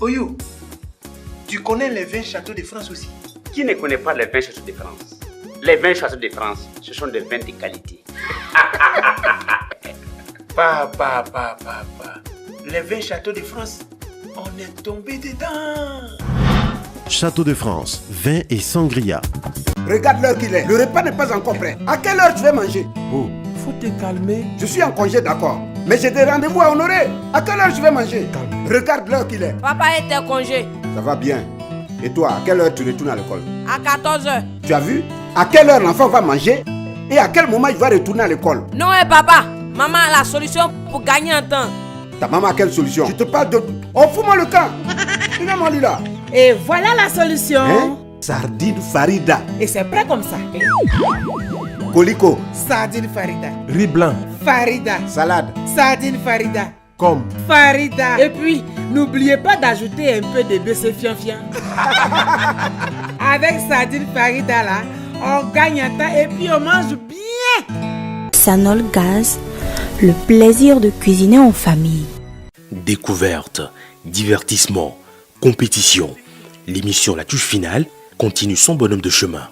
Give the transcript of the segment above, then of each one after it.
Oyou, tu connais les 20 châteaux de France aussi? Qui ne connaît pas les 20 châteaux de France? Les 20 châteaux de France, ce sont des vins de qualité. Papa. Les 20 châteaux de France, on est tombé dedans. Château de France, vin et sangria. Regarde l'heure qu'il est. Le repas n'est pas encore prêt. À quelle heure tu vas manger? Oh, faut te calmer. Je suis en congé, d'accord. Mais j'ai des rendez-vous à honorer. À quelle heure je vais manger? Calme. Regarde l'heure qu'il est. Papa était en congé. Ça va bien. Et toi, à quelle heure tu retournes à l'école? À 14h. Tu as vu? À quelle heure l'enfant va manger? Et à quel moment il va retourner à l'école? Non, papa. Maman a la solution pour gagner un temps. Ta maman a quelle solution? Je te parle de... Oh, fous-moi le camp. Finalement, lui là. Et voilà la solution. Hein? Sardine Farida. Et c'est prêt comme ça. Colico. Sardine Farida. Riz blanc. Farida. Salade. Sardine Farida. Comme. Farida. Et puis, n'oubliez pas d'ajouter un peu de baiser fian-fian. Avec sardine Farida là, on gagne un temps et puis on mange bien. Sanol Gaz, le plaisir de cuisiner en famille. Découverte, divertissement, compétition. L'émission La Touche Finale continue son bonhomme de chemin.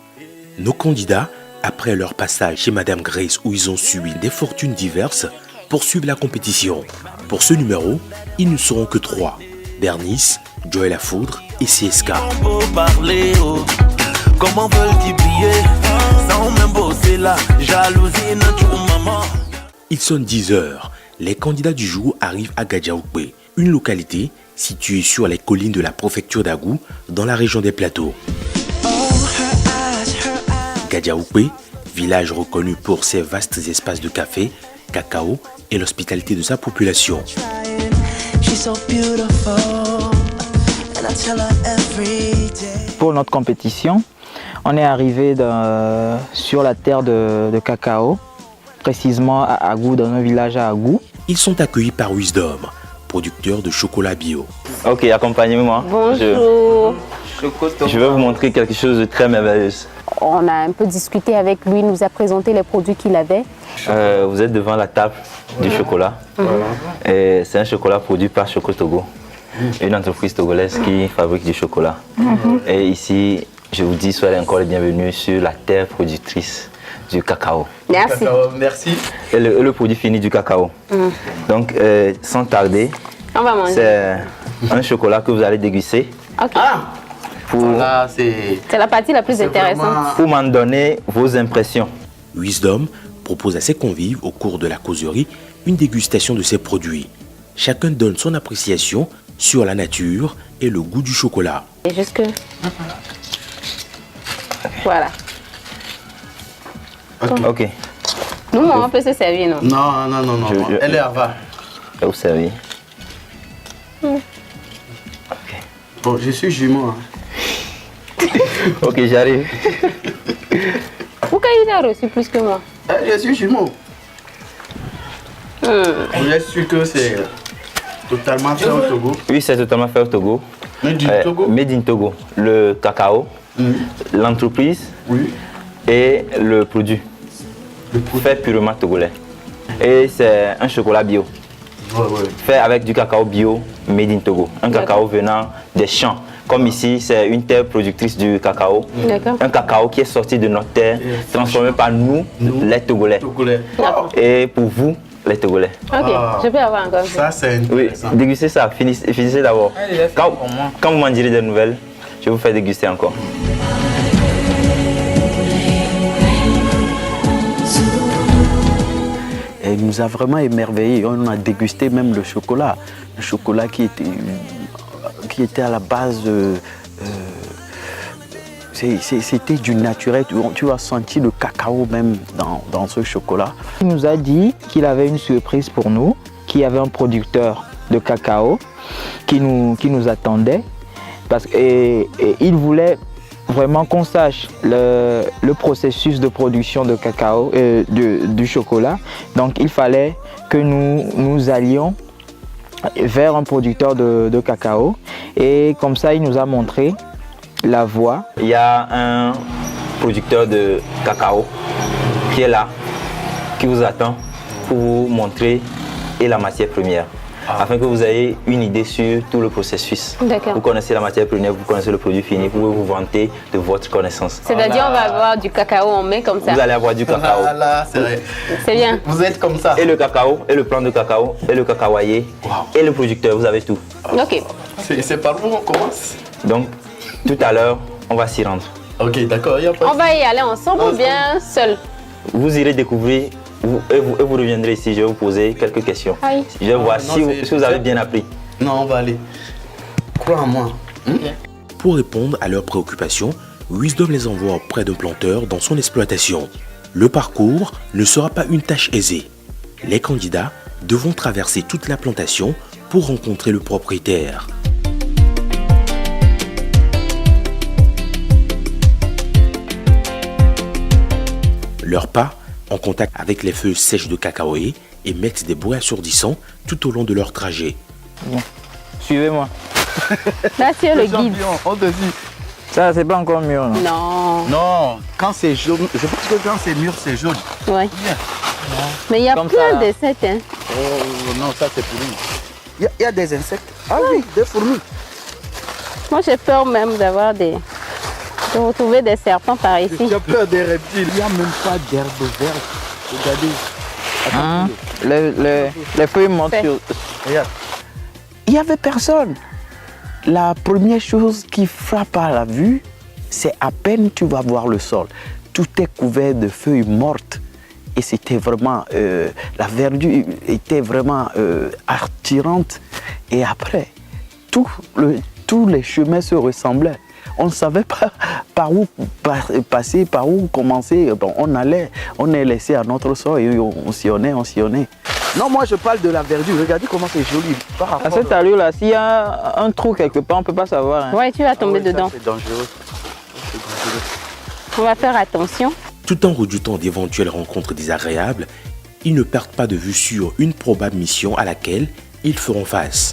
Nos candidats, après leur passage chez Madame Grace où ils ont subi des fortunes diverses, poursuivent la compétition. Pour ce numéro, ils ne seront que 3. Bernice, Joël Lafoudre et CSK. Comment veulent-ils briller sans même bosser la jalousie maman. Il sonne 10 heures. Les candidats du jour arrivent à Gadjaoukbe, une localité située sur les collines de la préfecture d'Agou, dans la région des Plateaux. Gadjaoukbe, village reconnu pour ses vastes espaces de café, cacao et l'hospitalité de sa population. Pour notre compétition, on est arrivé sur la terre de cacao, précisément à Agou, dans un village à Agou. Ils sont accueillis par Wisdom, producteur de chocolat bio. Ok, accompagnez-moi. Bonjour. Je vais vous montrer quelque chose de très merveilleux. On a un peu discuté avec lui, il nous a présenté les produits qu'il avait. Vous êtes devant la table du chocolat. Et c'est un chocolat produit par Choco Togo, une entreprise togolaise qui fabrique du chocolat. Et ici, je vous dis, soyez encore les bienvenus sur la terre productrice du cacao. Merci. Merci. Et le produit fini du cacao. Donc, sans tarder, on va manger. C'est un chocolat que vous allez déguster. Ok. C'est la partie la plus intéressante. Pour m'en donner vos impressions. Wisdom propose à ses convives au cours de la causerie une dégustation de ses produits. Chacun donne son appréciation sur la nature et le goût du chocolat. Et jusque... Voilà. Ok. Nous, on peut se servir, non? Non. Elle est va. Je vais vous servir. Bon, je suis jumeau. Hein. Ok, j'arrive. Pourquoi il a reçu plus que moi? Je suis jumeau. Je suis sûr que c'est totalement fait au Togo. Oui, c'est totalement fait au Togo. Made in Togo? Made in Togo. Le cacao, l'entreprise et le produit. Fait purement togolais. Et c'est un chocolat bio. Fait avec du cacao bio made in Togo. Un cacao venant des champs. Comme ici, c'est une terre productrice du cacao. Un cacao qui est sorti de notre terre, transformé par nous, les Togolais. Et pour vous, les Togolais. Ok, je peux avoir encore. Ça, c'est intéressant. Oui, dégustez ça, finissez d'abord. Quand vous m'en direz des nouvelles, je vais vous faire déguster encore. Elle nous a vraiment émerveillés. On a dégusté même le chocolat qui était à la base c'était du naturel. Tu as senti le cacao même dans ce chocolat. Il nous a dit qu'il avait une surprise pour nous, qu'il y avait un producteur de cacao qui nous attendait et il voulait vraiment qu'on sache le processus de production de cacao, du chocolat. Donc il fallait que nous allions vers un producteur de cacao et comme ça il nous a montré la voie. Il y a un producteur de cacao qui est là, qui vous attend pour vous montrer la matière première. afin que vous ayez une idée sur tout le processus. D'accord. Vous connaissez la matière première, vous connaissez le produit fini, vous pouvez vous vanter de votre connaissance. C'est-à-dire on va avoir du cacao en main comme ça. Vous allez avoir du cacao. Voilà, c'est vrai. C'est bien. Vous êtes comme ça. Et le cacao, et le plant de cacao, et le cacaoyer, et le producteur, vous avez tout. Ok. C'est par où on commence? Donc, tout à l'heure, on va s'y rendre. Ok, d'accord. On va y aller ensemble ou bien seul? Vous irez découvrir et vous reviendrez ici. Je vais vous poser quelques questions. Oui. Je vais voir si vous avez bien appris. Non, on va aller. Crois en moi. Pour répondre à leurs préoccupations, Wisdom les envoie auprès d'un planteur dans son exploitation. Le parcours ne sera pas une tâche aisée. Les candidats devront traverser toute la plantation pour rencontrer le propriétaire. Leurs pas en contact avec les feuilles sèches de cacaoyer émettent des bruits assourdissants tout au long de leur trajet. Bien. Suivez-moi. Là, c'est le guide. On te dit. Ça, c'est pas encore mûr, non? Non. Non, quand c'est jaune, je pense que quand c'est mûr, c'est jaune. Ouais. Mais il y a Comme plein ça, là. d'insectes. Hein. Oh non, ça c'est pourri. Il y a des insectes. Ah oui, des fourmis. Moi, j'ai peur même d'avoir de retrouver des serpents par ici. J'ai peur des reptiles. Il n'y a même pas d'herbe verte. Regardez. Les feuilles montent sur... Regarde. Il n'y avait personne. La première chose qui frappe à la vue, c'est à peine tu vas voir le sol. Tout est couvert de feuilles mortes. Et c'était vraiment, la verdure était vraiment attirante. Et après, tous les chemins se ressemblaient. On ne savait pas par où passer, par où commencer. Bon, on est laissé à notre sort et on sillonnait. Non, moi je parle de la verdure. Regardez comment c'est joli. À cette allure-là, s'il y a un trou quelque part, on ne peut pas savoir. Hein. Ouais, tu vas tomber dedans. C'est dangereux. On va faire attention. Tout en redoutant d'éventuelles rencontres désagréables, ils ne perdent pas de vue sur une probable mission à laquelle ils feront face.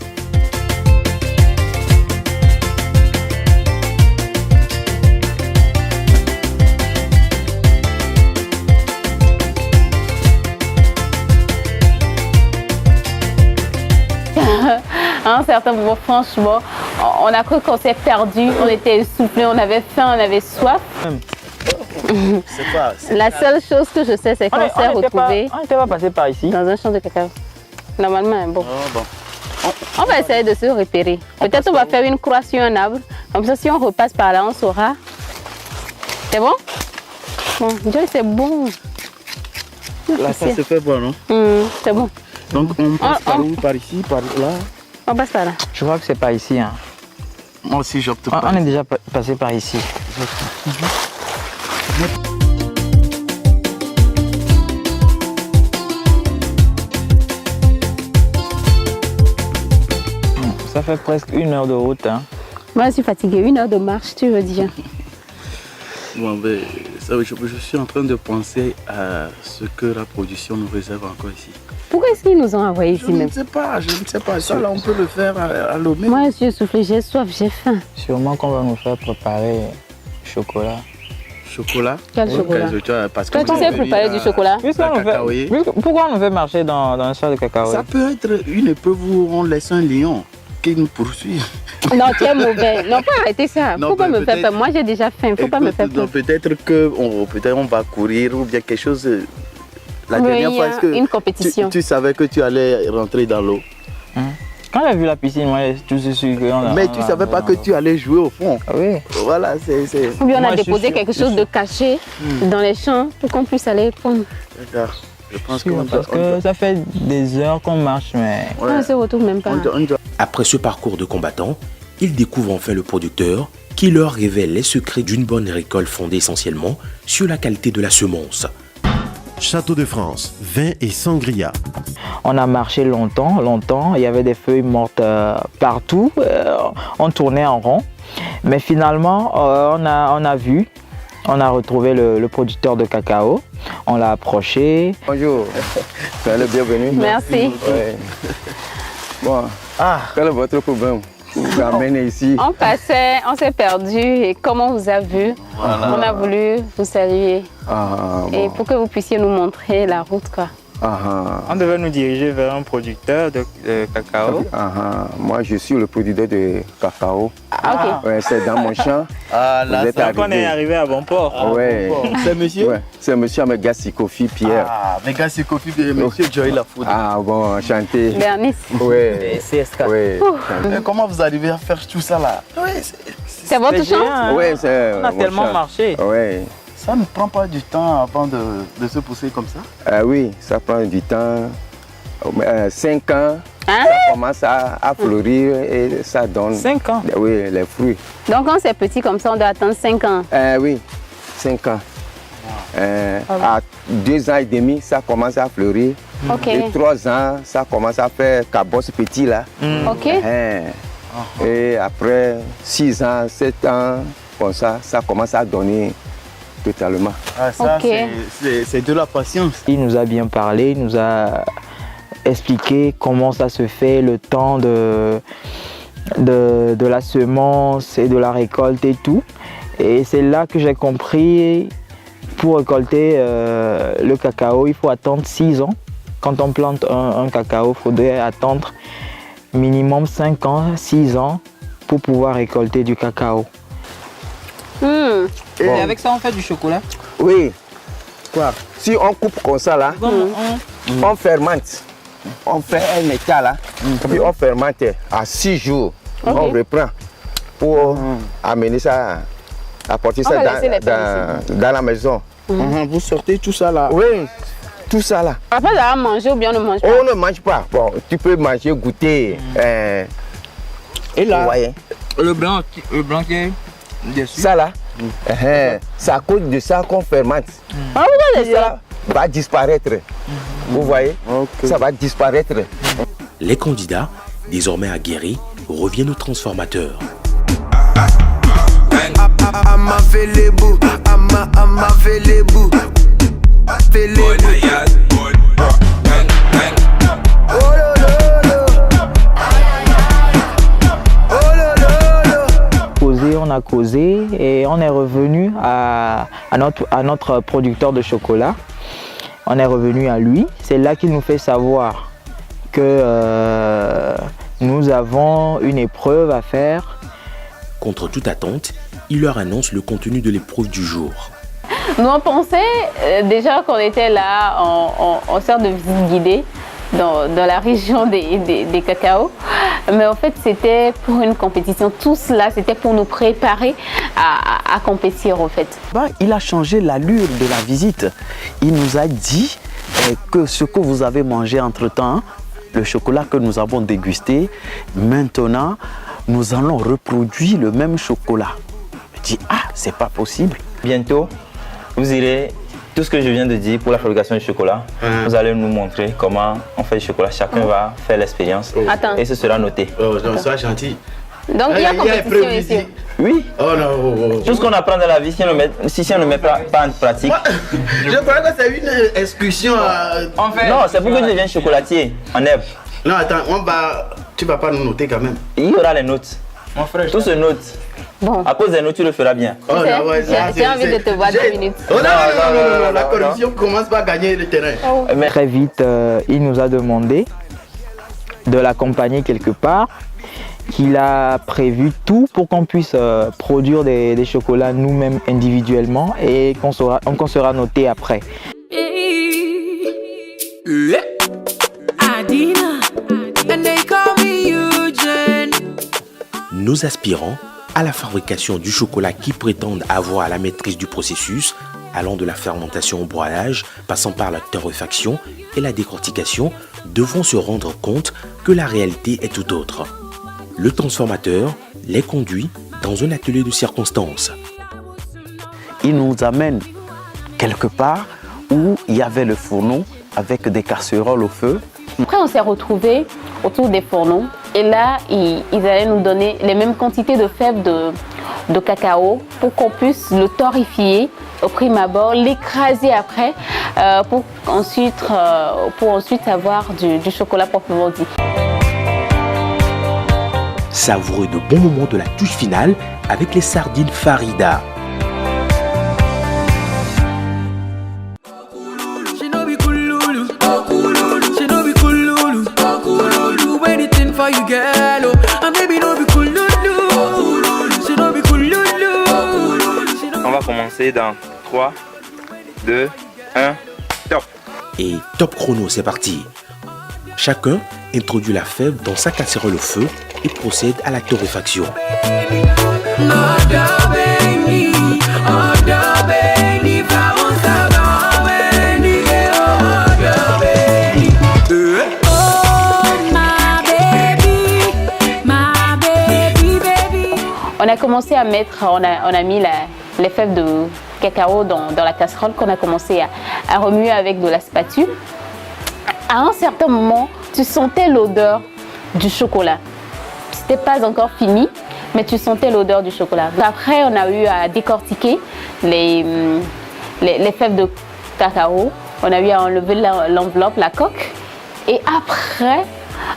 À un certain moment, franchement, on a cru qu'on s'est perdu, on était essoufflés, on avait faim, on avait soif. La seule chose que je sais, c'est qu'on s'est retrouvés. On n'était pas passé par ici. Dans un champ de cacao. Normalement, bon. On va essayer de se repérer. Peut-être on va faire une croix sur un arbre. Comme ça, si on repasse par là, on saura. C'est bon? Bon, Dieu, c'est bon. Là, ça se fait bon, non? C'est bon. Donc, on passe par où? Par ici, par là? On passe par là. Je crois que c'est par ici. Hein. Moi aussi, j'opte pas. On est déjà passé par ici. Ça fait presque 1 heure de route. Hein. Moi, je suis fatiguée. 1 heure de marche, tu veux dire? Bon, ben, ça, je suis en train de penser à ce que la production nous réserve encore ici. Pourquoi est-ce qu'ils nous ont envoyés ici même? Je ne sais pas. Ça, là, on peut le faire à Lomé. Moi, je suis essoufflée, j'ai soif, j'ai faim. Sûrement qu'on va nous faire préparer chocolat. Chocolat? Quel chocolat? Parce que tu sais préparer du chocolat? Pourquoi on nous fait marcher dans un champ de cacao? Ça peut être une épreuve où on laisse un lion qui nous poursuit. Non, tu es mauvais. Non, faut arrêter ça. Faut pas me faire peur. Moi, j'ai déjà faim. Faut pas me faire peur. Peut-être qu'on va courir ou bien quelque chose. La dernière fois, est-ce que une compétition. Tu savais que tu allais rentrer dans l'eau? Quand j'ai vu la piscine, moi, je suis sûr qu'on a... Mais tu savais pas que tu allais jouer au fond. Oui. Voilà, c'est... Ou bien on a déposé quelque chose de caché dans les champs pour qu'on puisse aller prendre. D'accord. Je pense parce que ça fait des heures qu'on marche, mais... Ouais. On ne se retrouve même pas. Après ce parcours de combattants, ils découvrent enfin le producteur qui leur révèle les secrets d'une bonne récolte fondée essentiellement sur la qualité de la semence. Château de France, vin et sangria. On a marché longtemps, il y avait des feuilles mortes partout, on tournait en rond. Mais finalement, on a retrouvé le producteur de cacao, on l'a approché. Bonjour, soyez le bienvenu. Merci. Ouais. Bon, quel est votre problème? Vous ramenez ici. On passait, on s'est perdu et comme on vous a vu, on a voulu vous saluer. Bon. Et pour que vous puissiez nous montrer la route, quoi. On devait nous diriger vers un producteur de cacao. Moi, je suis le producteur de cacao. Ouais, c'est dans mon champ. Donc on est arrivé à bon port. Ouais. C'est monsieur? Ouais. C'est monsieur Megassi Kofi Pierre. Megassi Kofi Pierre, monsieur Joy Lafoudre. Bon, enchanté. Bernice. Ouais. CSK. Ouais. Comment vous arrivez à faire tout ça là? C'est votre champ? Ouais, c'est. On a tellement marché. Ouais. Ça ne prend pas du temps avant de se pousser comme ça? Oui, ça prend du temps. 5 ans, ça commence à fleurir et ça donne. 5 ans? Oui, les fruits. Donc quand c'est petit comme ça, on doit attendre 5 ans? Oui, 5 ans. À 2 ans et demi, ça commence à fleurir. Et 3 ans, ça commence à faire cabosse petit là. Et après 6 ans, 7 ans, comme ça commence à donner totalement. C'est de la patience. Il nous a bien parlé, il nous a expliqué comment ça se fait, le temps de la semence et de la récolte et tout. Et c'est là que j'ai compris, pour récolter le cacao, il faut attendre 6 ans. Quand on plante un cacao, il faudrait attendre minimum 5 ans, 6 ans pour pouvoir récolter du cacao. Et avec ça, on fait du chocolat? Oui. Quoi? Si on coupe comme ça là, on fermente. On fait un état là, puis on fermente à 6 jours. On reprend pour amener ça, apporter ça dans la maison. Vous sortez tout ça là? Oui, tout ça là. Après d'avoir mangé ou bien on ne mange pas? On ne mange pas. Bon, tu peux manger, goûter. Et là, ouais. le blanc qui est dessus. Ça là, c'est à cause de ça qu'on fermente. Ça va disparaître. Vous voyez, ça va disparaître. Les candidats, désormais aguerris, reviennent au transformateur. On a causé et on est revenu à notre producteur de chocolat. On est revenu à lui. C'est là qu'il nous fait savoir que nous avons une épreuve à faire. Contre toute attente, il leur annonce le contenu de l'épreuve du jour. Nous on pensait déjà qu'on était là en sorte de visite guidée dans la région des cacao. Mais en fait, c'était pour une compétition. Tout cela, c'était pour nous préparer à compétir, en fait. Il a changé l'allure de la visite. Il nous a dit que ce que vous avez mangé entre-temps, le chocolat que nous avons dégusté, maintenant, nous allons reproduire le même chocolat. Je dis, c'est pas possible. Bientôt, vous irez... Tout ce que je viens de dire pour la fabrication du chocolat, vous allez nous montrer comment on fait du chocolat. Chacun va faire l'expérience et ce sera noté. Donc, sois gentil. Donc, il y a compétition ici. Oui. Tout ce qu'on apprend dans la vie, si on ne met pas en pratique. Je crois que c'est une excursion. Non, c'est pour que tu deviennes chocolatier en herbe. Non, attends, tu ne vas pas nous noter quand même. Il y aura les notes. Mon frère. Tout se note. Bon. À cause des notes, tu le feras bien. J'ai envie de te voir 2 minutes. Non, la corruption commence pas à gagner le terrain. Mais très vite, il nous a demandé de l'accompagner quelque part, qu'il a prévu tout pour qu'on puisse produire des chocolats nous-mêmes individuellement et qu'on sera noté après. Nos aspirants à la fabrication du chocolat qui prétendent avoir la maîtrise du processus, allant de la fermentation au broyage, passant par la torréfaction et la décortication, devront se rendre compte que la réalité est tout autre. Le transformateur les conduit dans un atelier de circonstances. Il nous amène quelque part où il y avait le fourneau avec des casseroles au feu. Après, on s'est retrouvés autour des fourneaux et là, ils allaient nous donner les mêmes quantités de fèves de cacao pour qu'on puisse le torréfier au prime abord, l'écraser après pour ensuite avoir du chocolat proprement dit. Savoureux de bons moments de la touche finale avec les sardines Farida. girl, oh. And baby, no be kululu. She no be kululu. On va commencer dans 3, 2, 1, top. Et top chrono, c'est parti. Chacun introduit la fève dans sa casserole au feu et procède à la torréfaction. On a commencé à mettre, on a mis les fèves de cacao dans la casserole qu'on a commencé à remuer avec de la spatule. À un certain moment, tu sentais l'odeur du chocolat. C'était pas encore fini, mais tu sentais l'odeur du chocolat. Après, on a eu à décortiquer les fèves de cacao. On a eu à enlever l'enveloppe, la coque. Et après,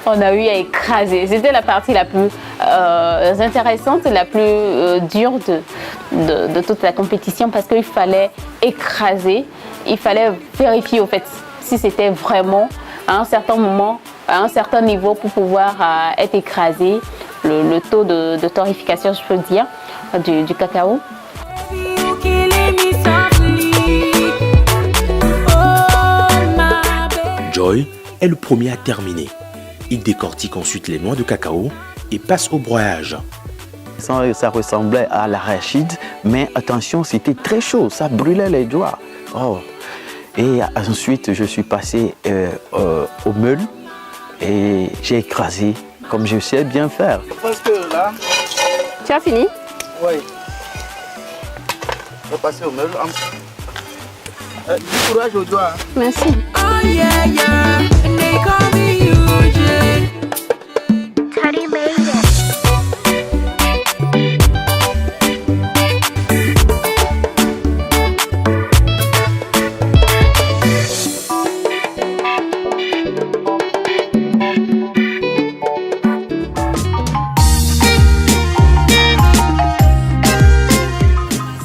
on a eu à écraser. C'était la partie la plus intéressante, la plus dure de toute la compétition parce qu'il fallait écraser. Il fallait vérifier au fait si c'était vraiment à un certain moment, à un certain niveau pour pouvoir être écrasé. Le taux de torréfication, je peux dire, du cacao. Joy est le premier à terminer. Il décortique ensuite les noix de cacao et passe au broyage. Ça ressemblait à l'arachide, mais attention, c'était très chaud, ça brûlait les doigts. Oh. Et ensuite, je suis passé au meule et j'ai écrasé comme je sais bien faire. Parce que là... Tu as fini? Oui. Je vais passer au meule. Du courage aux doigts. Merci. Oh yeah, yeah. They call me UJ. Teddy made it.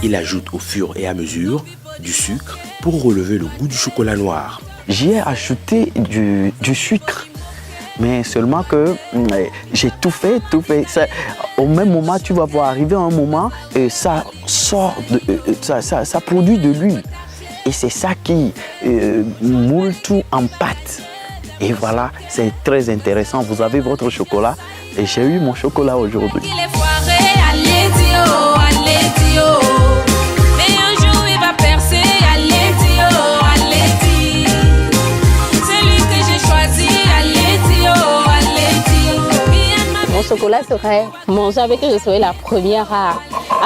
Il ajoute au fur et à mesure du sucre pour relever le goût du chocolat noir. J'y ai ajouté du sucre, mais seulement que j'ai tout fait. Ça, au même moment, tu vas voir arriver un moment et ça sort, ça produit de l'huile. Et c'est ça qui moule tout en pâte. Et voilà, c'est très intéressant. Vous avez votre chocolat et j'ai eu mon chocolat aujourd'hui. Mon chocolat serait mangé avec eux, je serais la première à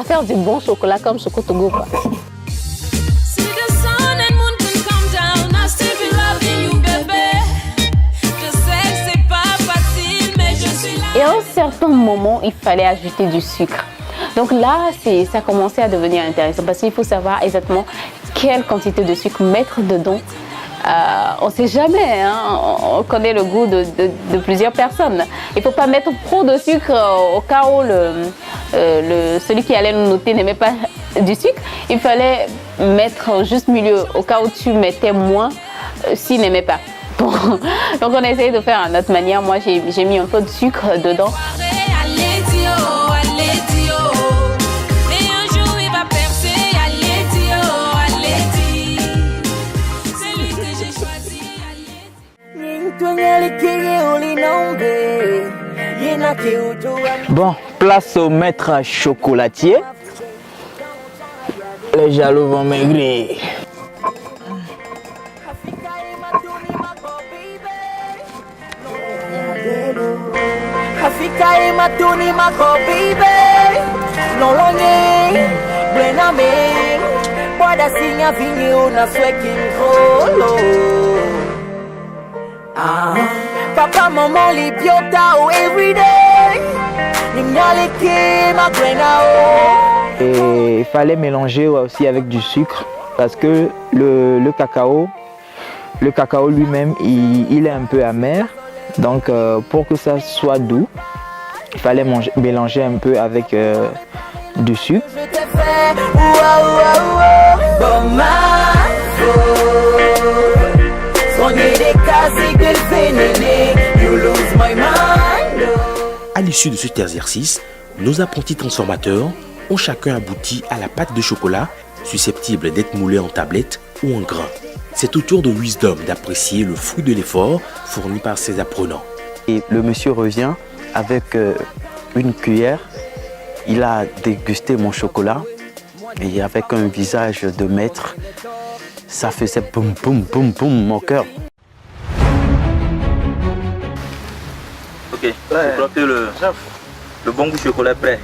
faire du bon chocolat comme Choco Togo. Quoi. Et à un certain moment, il fallait ajouter du sucre. Donc là, ça commençait à devenir intéressant parce qu'il faut savoir exactement quelle quantité de sucre mettre dedans. On ne sait jamais, hein? On connaît le goût de plusieurs personnes. Il ne faut pas mettre trop de sucre au cas où celui qui allait nous noter n'aimait pas du sucre. Il fallait mettre juste milieu au cas où tu mettais moins s'il n'aimait pas. Bon. Donc on a essayé de faire à notre manière. Moi j'ai mis un peu de sucre dedans. Bon, place au maître chocolatier. Les jaloux vont maigrir. Papa, maman, les biota everyday. Et il fallait mélanger aussi avec du sucre parce que le cacao lui-même, il est un peu amer. Donc pour que ça soit doux, il fallait mélanger un peu avec du sucre. À l'issue de cet exercice, nos apprentis transformateurs ont chacun abouti à la pâte de chocolat susceptible d'être moulée en tablette ou en grains. C'est au tour de Wisdom d'apprécier le fruit de l'effort fourni par ses apprenants. Et le monsieur revient avec une cuillère. Il a dégusté mon chocolat et avec un visage de maître, ça faisait boum boum boum boum mon cœur. Ok, je crois que le bon goût chocolat est prêt.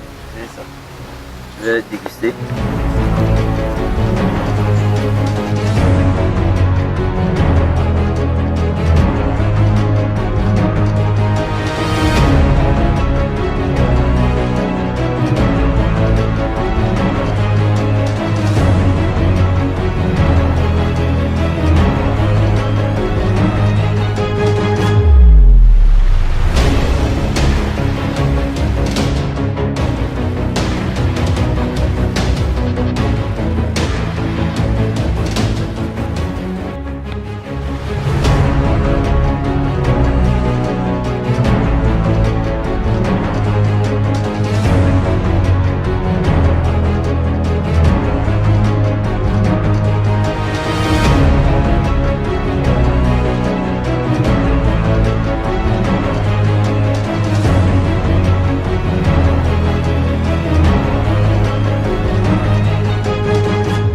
Je vais déguster.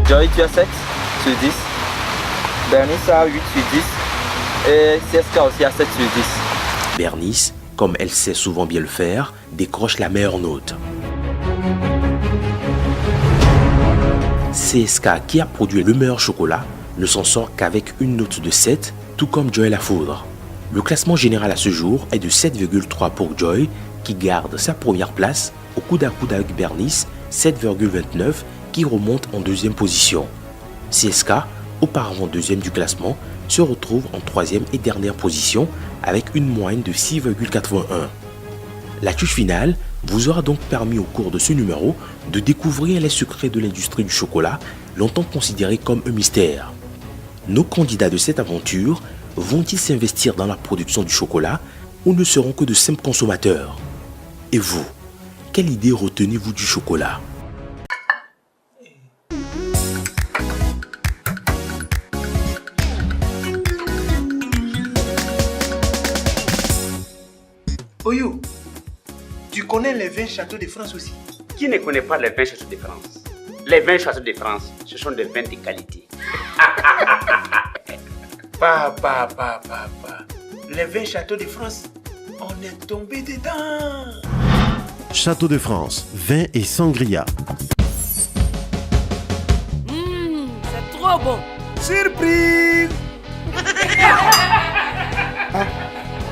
Joy, tu as 7 sur 10. Bernice a 8 sur 10. Et CSK aussi a 7 sur 10. Bernice, comme elle sait souvent bien le faire, décroche la meilleure note. CSK, qui a produit le meilleur chocolat, ne s'en sort qu'avec une note de 7, tout comme Joy Lafoudre. Le classement général à ce jour est de 7,3 pour Joy, qui garde sa première place au coude à coude avec Bernice, 7,29, qui remonte en deuxième position. CSK, auparavant deuxième du classement, se retrouve en troisième et dernière position avec une moyenne de 6,81. La touche finale vous aura donc permis au cours de ce numéro de découvrir les secrets de l'industrie du chocolat, longtemps considérée comme un mystère. Nos candidats de cette aventure vont-ils s'investir dans la production du chocolat ou ne seront que de simples consommateurs? Et vous, quelle idée retenez-vous du chocolat? Oyo, tu connais les 20 châteaux de France aussi? Qui ne connaît pas les 20 châteaux de France? Les 20 châteaux de France, ce sont des vins de qualité. Papa. Les 20 châteaux de France, on est tombé dedans. Château de France, vin et sangria. C'est trop bon. Surprise.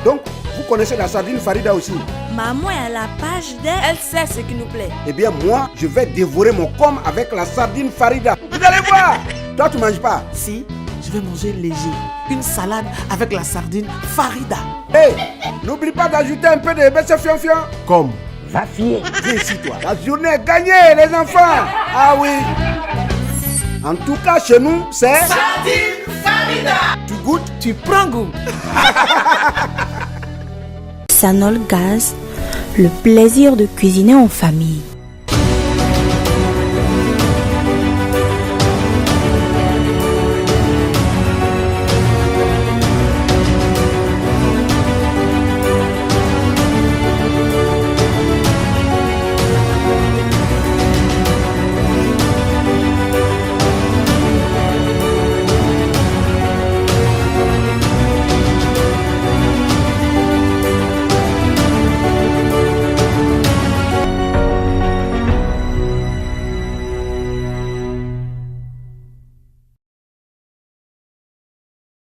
Donc, vous connaissez la sardine Farida aussi? Maman est à la page d'elle. Elle sait ce qui nous plaît. Eh bien, moi, je vais dévorer mon com avec la sardine Farida. Vous allez voir. Toi, tu manges pas? Si, je vais manger léger. Une salade avec la sardine Farida. Hey, n'oublie pas d'ajouter un peu de baisse fian-fian. Comme va fier. Viens ici, toi. La journée est gagnée, les enfants. Ah oui. En tout cas, chez nous, c'est Sardine Farida. Tu goûtes, tu prends goût. Sanol Gaz, le plaisir de cuisiner en famille.